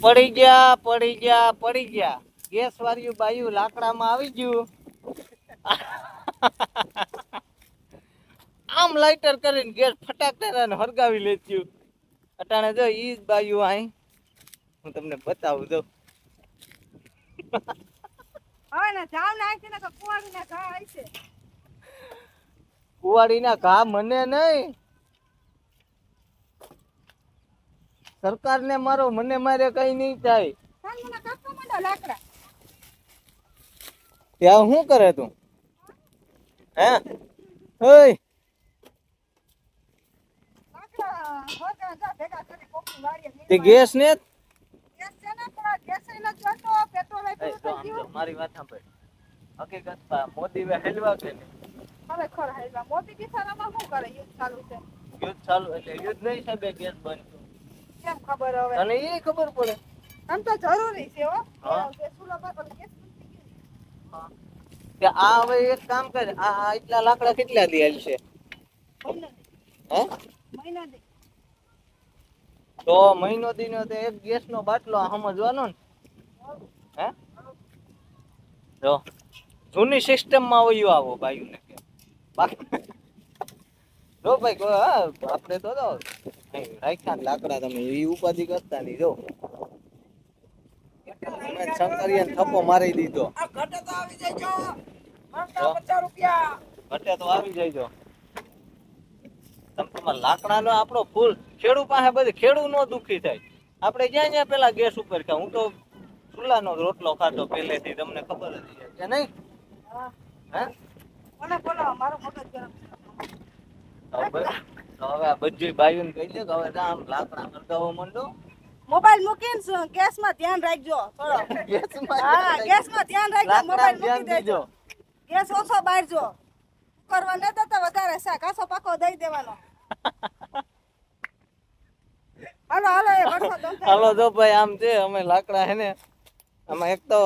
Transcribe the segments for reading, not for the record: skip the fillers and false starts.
પડી ગયા ગેસ વાળ્યું બાયું લાકડામાં આવી ગયું આમ લાઇટર કરીને ગેસ ફટાકડા હરગાવી લેચ્યું અટાણે જો ઈ બાયું આઈ હું તમને બતાવું દઉં હવે ને જાવ નાખી ને કુવાડીના ઘા આવી છે કુવાડીના ઘા મને નહીં સરકારને મારો મને મારે કઈ નહીં થાય મને કાપવા માંડો લાકડા ત્યાં શું કરે તું હે ઓય લાકડા હોતા જા ભેગા કરી કોકની વાડીએ તે ગેસ ને ગેસ છે ને પણ ગેસ એ ન જોતો પેટ્રોલ એ પૂરું થઈ ગયું મારી વાત સાંભળ હકીકત મોદી વે હેલવા કે નહીં ખરેખર હાઈવા મોદી બિચારામાં શું કરે યુદ્ધ ચાલુ છે યુદ્ધ ચાલુ એટલે યુદ્ધ નહીં સાહેબ ગેસ બંધ કેમ ખબર હવે અને એ ખબર પડે આમ તો જરૂરી છે હો હા. કે સુલો પર ગેસ કે આ હવે એક કામ કરે આ એટલા લાકડા કેટલા દિયાલ છે હે મહિના દી તો મહિનો દીનો તો એક ગેસ નો બાટલો સમજવાનો ને હે જો જૂની સિસ્ટમ માં વયું આવો ભાઈ ને કે બાકી જો ભાઈ આપણે તો રાખ્યા લાકડા તમે એ ઉપાધિ કરતા નહીં જો શંકરિયા થપ્પો મારી દીધો ઘટે તો આવી જાય જો જો. 50 રૂપિયા ઘટે તો આવી જાય તમારા લાકડાનો આપણો ફૂલ ખેડૂ પાસે બધી ખેડૂ નો દુખી થાય આપણે જ્યાં જ્યાં પેલા ગેસ ઉપર ખાય હું તો ચૂલાનો રોટલો ખાતો પહેલેથી તમને ખબર જ છે કે નહીં હે મને બોલો મારો મગજ ગરમ તો હવે આ બધી બાયુને કહી દે કે હવે આમ લાકડા કરતાવો મંડો મોબાઈલ મૂકીને ગેસમાં ધ્યાન રાખજો થોડો હા ગેસમાં ધ્યાન રાખજો મોબાઈલ મૂકી દેજો ગેસ ઓછો બાળજો કરવા ન દેતા વધારે શાક કાસો પાકો દઈ દેવાનો હાલો હાલો એ વરસાદ બંધ થાય. હાલો જો ભાઈ આમ છે અમે લાકડા હે ને આમાં એક તો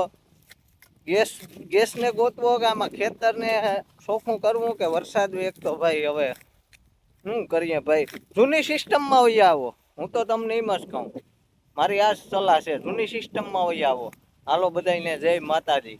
ગેસ ને ગોતવો કે આમાં ખેતર ને ચોખ્ખું કરવું કે વરસાદ એક તો ભાઈ હવે શું કરીએ ભાઈ જૂની સિસ્ટમમાં વહી આવો હું તો તમને એમ જ કહું મારી આ સલાહ છે જૂની સિસ્ટમમાં વહી આવો હાલો બધાને જય માતાજી